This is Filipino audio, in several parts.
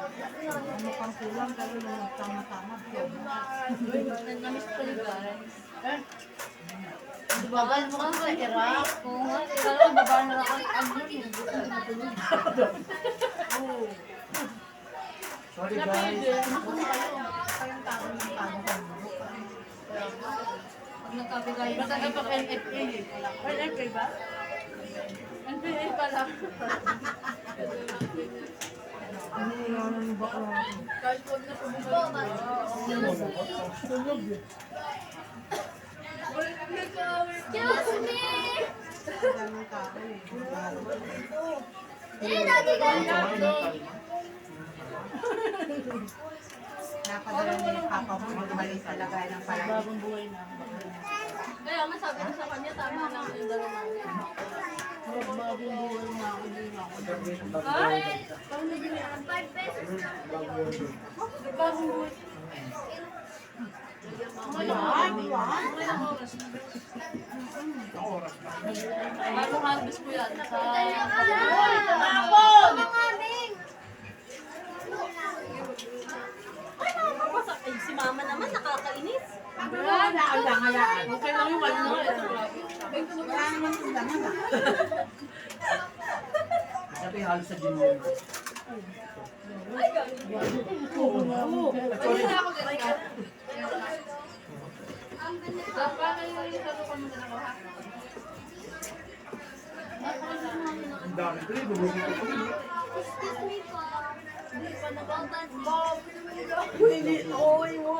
Ano pang kulang, pero yung tama-tama. Namiss ko rin guys. Babal mo kasi sa Iraq. Oo nga, pero baba na ako ang yun. Oo. Sorry guys. Kayong tao ng tao ka mo. Pag nagkabigay Basta kapag NFA eh. NFA ba? NPA pala. Ano yung ano ba ko? Kahit huwag na pumubay. Tulog eh. Excuse me! Daming tao eh. Lagi ka Napadala niya yung papa mo. Magbalik sa lagay ng parang. Bagong buhay na. Kaya nga sabi ko sa kanya, tama lang yung dalawa. Bagong buhay na. Hindi na ako. Ay! 5 pesos na. Bagong buhay. Ilang oras? Bagong harvest ko yan. Sa... Tapon! Mga aming! Ay, si mama naman nakakainis. Wala ka lang hayaan. Okay lang yung ano. Wala naman tundangan ah. Sabi halos sa gym yun. Oo na. Pwede na ako ganyan. Dapat yung sabi ko mo na ha. Ang dami ko rin. Bumuli ko pa. Excuse me po. Hindi pa nagbantan. Hindi, oy mo.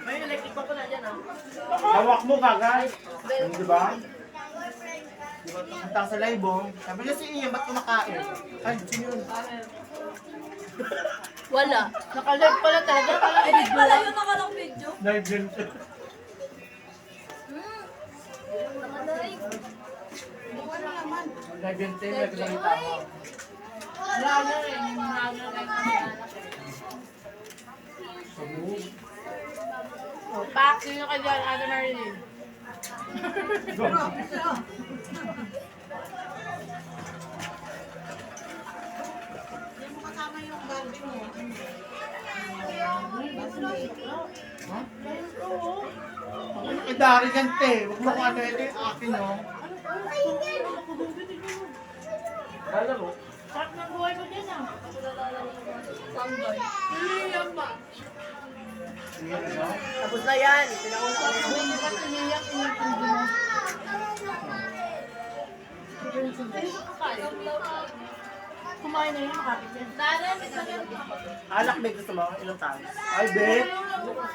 May electric pa pala dyan ah. Hawak mo kagay. Di ba? Di ba? Punta sa live oh. Sabi niya si Ian, ba't kumakain? Ay, sino yun? Wala. Naka-live pala talaga. Ay, pala yung nakalang video. Live din siya. Live din siya. Live din siya. Wala na rin. Wala na rin. Oh, Pak, sino ka dyan? Ate Marilyn. Hindi mo kasama yung Barbie mo. Ako nakidari yan, te. Huwag mo kung ano ito yung akin, no? Lalaro. Sarap ng buhay ko dyan ah. Sanggay. Yan ba? Iyan, no? Tapos na yan. Pinauna ko. Kumain na yun, makapit yan. Alak, may gusto mo? Ilang taon? Ay, bet.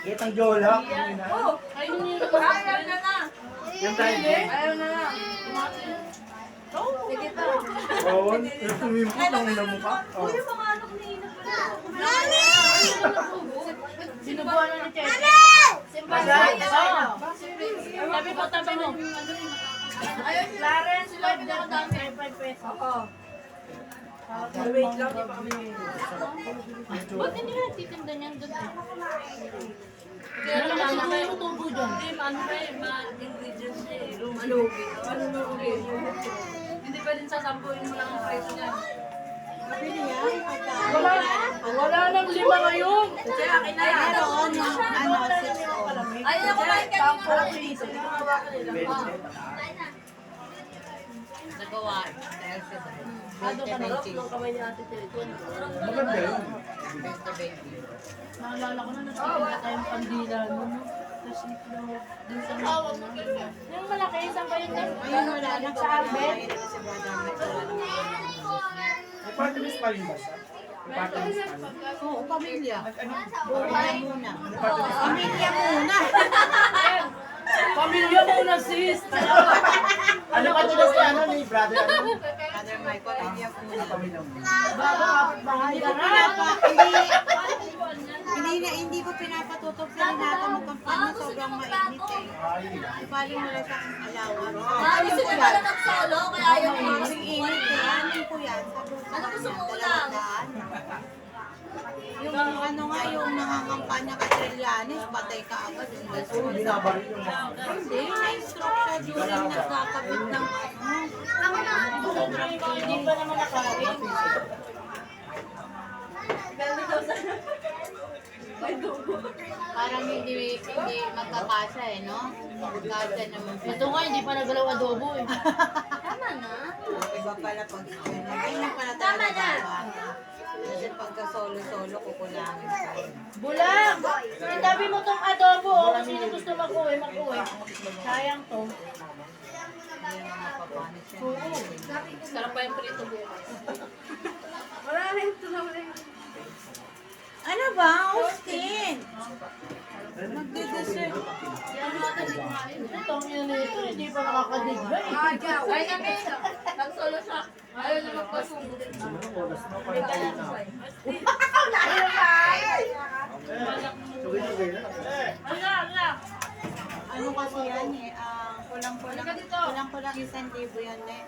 Itang jola. Oh, ayun yung ayaw na na. Yung tayo, bet. Ayaw na na. Sige pa. Oo, yung tumimpo ng ina mo ka. Oh. Yung mga anak ni Ina pala. Mami! Sinubuhan na ni Cheche. Sabi ko, tabi mo. Ayun, Clarence, live na ako dami. 5 pesos. Oo. Wait lang, di pa kami. Ba't hindi na titinda niyan doon? Ano naman siguro yung tubo dyan? Hindi, ano ba eh, ma-ingredients niya eh. Malugi. Malugi. Hindi pwedeng sasampuin mo lang ang presyo niya. Wala nang lima ngayon. Kasi akin na yan. Meron yung ano, 6 Ayun ako kain kanina. Hindi ko hawakan nila. Nagawa dahil sa Ano ka na ng kamay ni Ate Cheche. Maganda yun. best baby. Naalala ko na nagsisimula tayong pandila nun. Tapos dun sa yung malaki, isang pa yun doon. Ayun, wala na sa Arbet. May party list pa rin ba siya? May party list pa rin. Oo, pamilya. Buhay muna. May party list pa rin. Pamilya muna. Pamilya muna, sis. Ano ka tulas na ano ni brother? Ano? Father Michael, hindi ako muna. Pamilya mo. Bago kapit-bahay ka na. Hindi ko pinapatutok sa linata mo kampanya, sobrang mainit eh. Ay, Ipaling mo lang sa aking alawan. Gusto ko pala mag-solo, kaya ayaw ko. Ang init eh. Ano po yan? Ano gusto mo ulam? Yung ano nga, yung nangangampanya ka Trillanes, patay ka agad. Yung Oo, binabaril yung mga. Hindi, na-stroke siya during nagkakabit ng ano. Hindi pa naman nakain. Parang hindi magkakasya eh, no? Magkakasya naman. Ito nga, hindi pa nagalaw adobo eh. Tama na. Iba pala pag ganyan pala talaga. Kasi pagka solo-solo, kukulangin ka. Bulag! Itabi mo tong adobo oh, kung sino gusto mag-uwi, mag-uwi. Sayang to. Hindi mo mapapanis yan. Oo. Sarap pa yung prito bukas. Ano ba, Austin? Magde-dessert. Ito, yun ito, hindi pa nakakadigba eh. Ay kami, nag-solo siya. Ayaw na magpasundo. Anong oras na? Parang tayo na. Sugay-sugay na. Ano kasi yan eh, kulang-kulang 1,000 yan eh.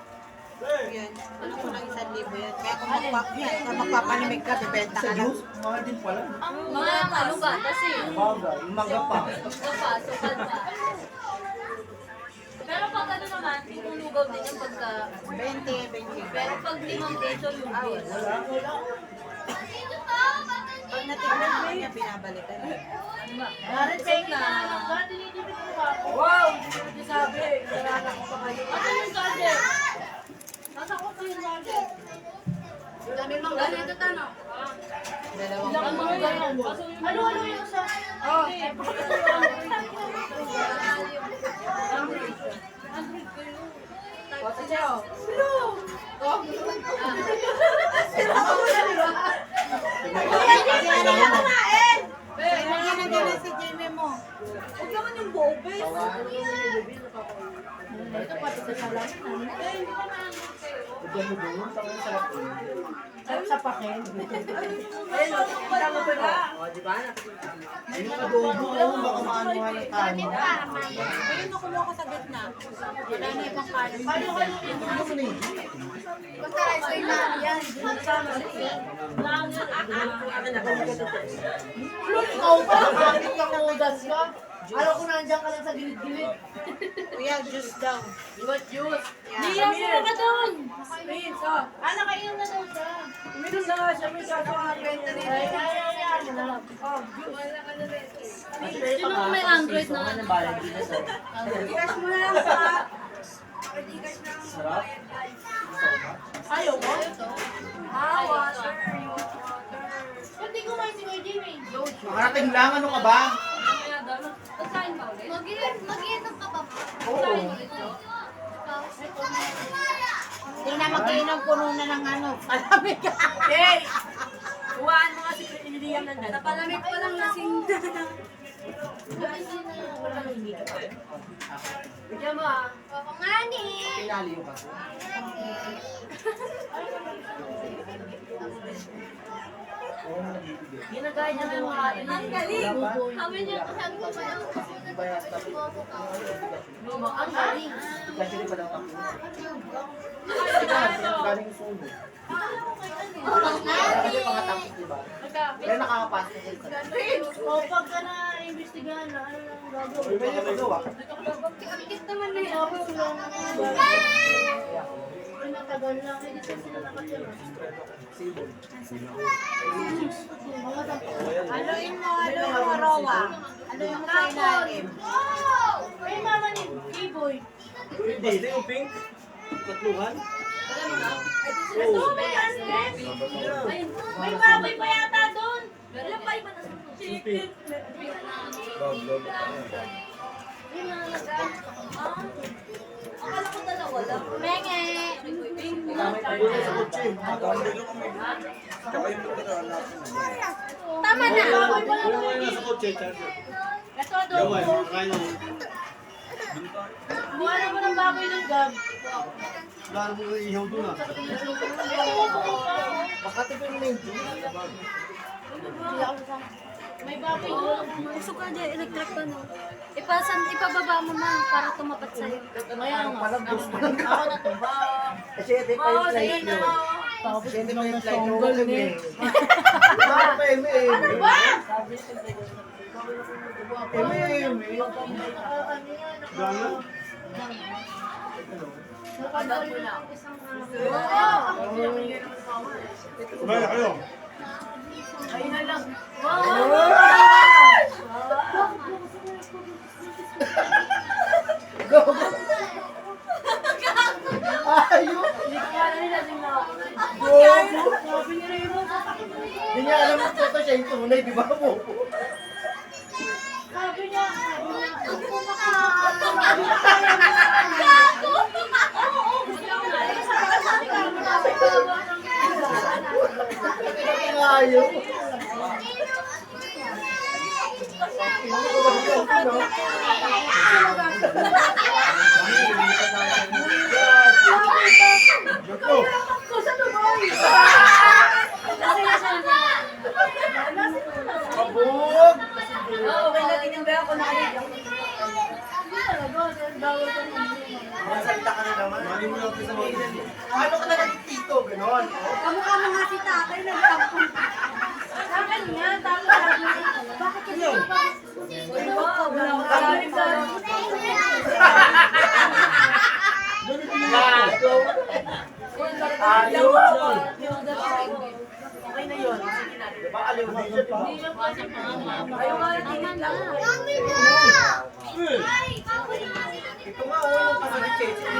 Yan, kulang 1,000 yan. Kaya kung magpapanimig ka, bibenta Sa ka lang. juice, mahal din pala. Mga kaluga kasi. Bagay, yung mangga pa. Sukal pa. Pero pag ano naman, tinulugaw din yung pagka... 20. Pero pag limang peso yung bill. Pag natignan mo niya, binabalikan. Narin peki na lang ka, dinidibit mo ako. Wow! Hindi ko sabi. Nalanak ko pa kayo. Ano yung sade? Nasa ko pa yung sade. Dami mang ganito tanong. Dalawang Ilang mga ganyan. Ano yung sa... Oh, Kailangan na gala si Jamie mo. Huwag naman yung bobes. ito pati sa salamin. Diyan mo doon, sa mga sarap doon. Sa pakin. Ayun, tama ba na? Yung adobo, oh, baka maanuhan ng kanin. Ayun, nakuha ko sa gitna. Wala na ibang kanin. Paano kayo Ano mo na yun? Basta rice ay na yan. ikaw ba? Bakit kang udas ka? Alam ko nandiyan ka lang sa gilid-gilid. Kuya, juice daw. Juice. Yeah. Niya, sino ka doon? Nakainom na daw siya. Uminom na nga siya. May kakakabenta rin. Ay, na. Sino may Android na? Cash mo na lang sa... Sarap. Ayaw mo? Water. Ba't di kumain si Kuya Jimmy? Makarating lang, ano ka ba? Pagkain ba ulit? Mag-iinom ka ba? Oo. Hindi na mag-iinom puno na ng ano. Palamig ka. Hey! Huwaan mo kasi piniliyam na dyan. Napalamig pa lang lasing. Bigyan mo ah. Oo nga ni. Pinali yung kaso. Oo, nabibigay. Ginagaya niya na yung mga Ang galing. Dapat, Kami niya kasi ko pa yung bayad dapat. Ang galing. Kasi rin pa daw ako. Galing sundo. Kasi pangatapos, di ba? Pero nakakapasok ko sa O pag ka na-imbestigahan na, ano lang gagawin? Uy, pwede magawa. Ang cute naman na yun. Tapos lang, ay matagal lang, hindi kasi sila nakatira. Aluin mo, Rowa. Aluin mo sa ilalim. Ay mama ni K-Boy. Hindi, ito yung pink. Tatluhan. Ito, may Andres. May baboy pa yata doon. Ilan pa iba na sa Chicken. Akala ko dalawa lang. Menge. Kamay tayo sa kotse. Tama na. Baboy pa lang doon. Sa kotse, charger. Ito adobo. Buwan mo ng baboy doon, Gab. Lalo mo ihaw doon ah. Baka tipin na yun. May baboy doon. Gusto ka dyan, electric pa no? Ipababa mo na para tumapat sa'yo. Kaya nga. Parang gusto lang ka. Ako na to. Kasi ito pa yung flight nyo. Tapos Kasi ito pa biglang yung flight nyo. nasonggal ni. Bakit pa eme? Ano ba? Eme. Gano'n? Kumain na kayo. Go! Ayaw! Hindi niya alam na ito siya yung tunay, di ba mo? Ayaw! Kabog! Masalita ka na naman. Ano ka na naging tito? Ganon. Kamukha mo nga si tatay, nagtampon. Sa kanya, tapos bakit kasi Gago! Ayaw! Okay na yun. Diba aliw na yun? Ito nga, yung kasali Cheche.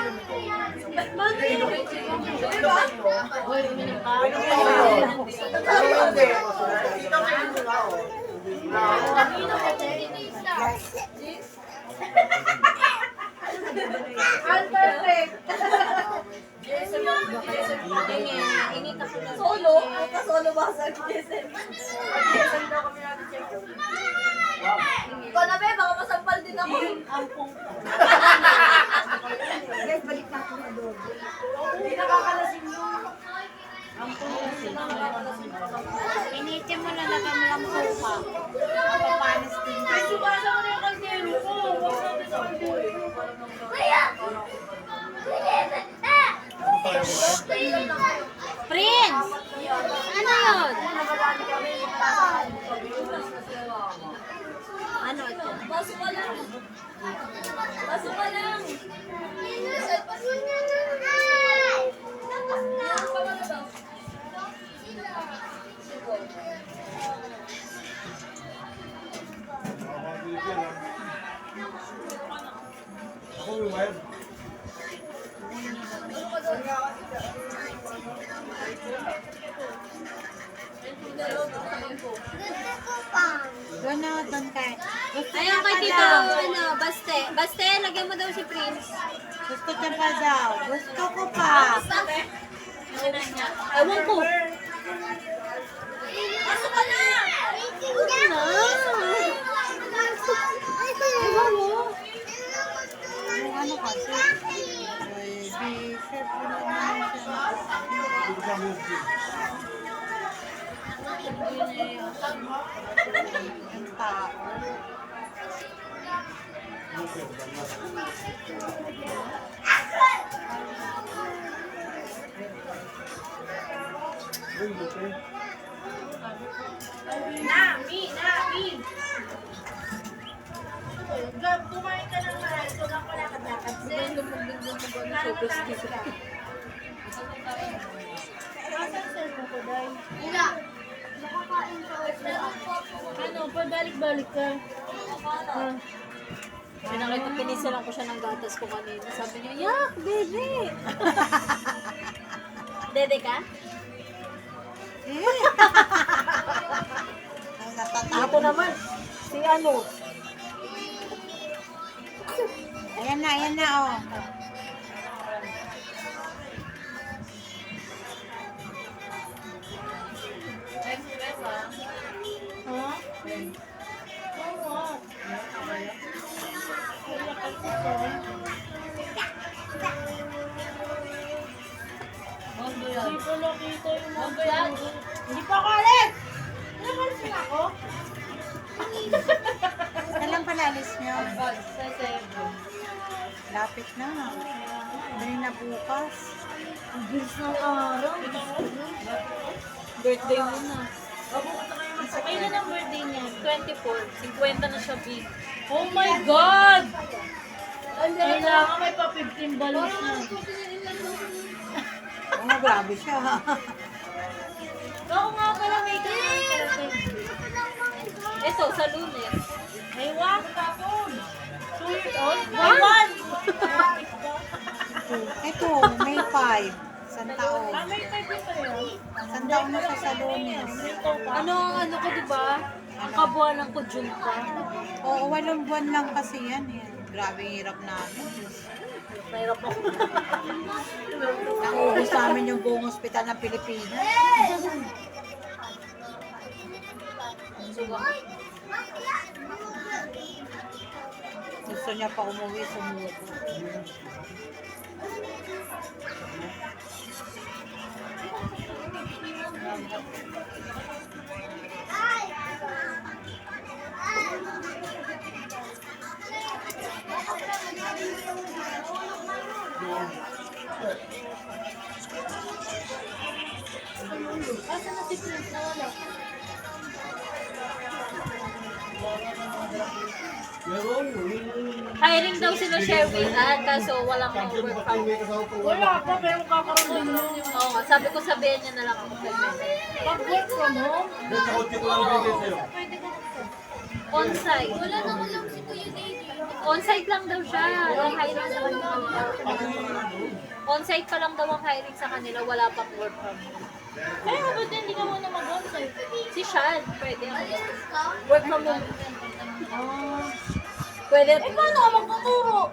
Solo? Solo ba sa Jason? Ikaw na be, baka masampal din ako. guys, balik na ako na doon. Hindi nakakalasing yun. Initin mo na lagyan mo lang suka. Papanis din. Ay, sumasa ko na yung kaldero ko. Huwag natin sa kaldero. Prince! Ano yun? Ano ito? Baso ka lang. Baso ka lang. Ako yung wild. Doon na, doon ka. Ayun kay Tito, ano, Baste. Baste, lagyan mo daw si Prince. Gusto ko pa daw. Gusto ko pa. Ewan ko. Baso ka lang. Ewan mo. Yung ano kasi. Baby, chef mo naman siya. Yung tao. Nami. Gab, kumain ka ng maral. So lang pala kadakad. Then, Ano, pabalik-balik ka. Pinakita, pinisalan ko siya ng gatas ko kanina. Sabi niya, yak, bebe. Dede ka? Ako naman. Si ano? Ayan na, oh. Hindi ko nakita yung mga Hindi pa ako alis! Nakalis na ako? Kailan pala alis nyo? Sa Cebu. Lapit na. Dali na bukas. Ang bilis ng araw. Birthday mo na. Kailan ang birthday niya? 24. 50 na siya, big. Oh my God! Kailangan may pa 15 balloons na. Oh, grabe siya. Oo nga pala, may kailangan. Ito, sa Lunes. May wak tapon. 2 years old? May 1! Ito, May 5. Isang taon. May 5 pa yun. Isang taon na siya sa Lunes. Ano ang ano ko, di ba? Ang kabuanan ko, June pa. Oo, 8 buwan lang kasi yan. Eh. Grabe hirap namin. Mahirap ako. Naubos namin yung buong ospital ng Pilipinas. Gusto niya pa umuwi, sumuko. Asa na si Prince na wala? Hiring daw sila Sherwin kaso walang ma-work from home. Wala pa, pero kakaroon din yun. Oo nga, sabi ko sabihin niya na lang ako kay Mel. Pag-work from home? On-site. Wala na lang si Kuya Daddy. On-site lang daw siya. Ang hiring sa kanila. On-site pa lang daw ang hiring sa kanila. Wala pang work from home. Kaya ba't hindi ka muna mag-onsite? Si Sean, pwede ako. Work from home. Pwede. Eh, paano ka magtuturo?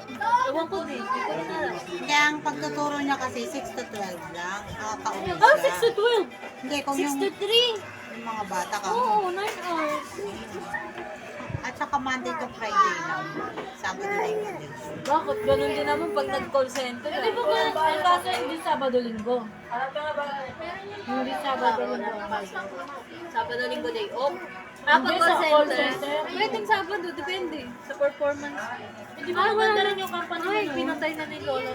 Ewan ko din. Hindi ko rin alam. Kaya ang pagtuturo niya kasi 6 to 12 lang. Nakakauwi siya. Oh, 6 to 12. Hindi, kung 6 yung, to 3. yung mga bata ka. Oo, 9 hours. At saka Monday to Friday lang. Sabado na yung Monday. Bakit? Ganun din naman pag nag-call center. Di ba ba, ang kaso hindi Sabado-Linggo? Hindi Sabado-Linggo. Sabado-Linggo day off. Hindi, Pag sa call call center. center. Pwedeng Sabado, depende. Sa performance. Di ba maganda rin yung company Ay, mo? pinatay na ni Lola.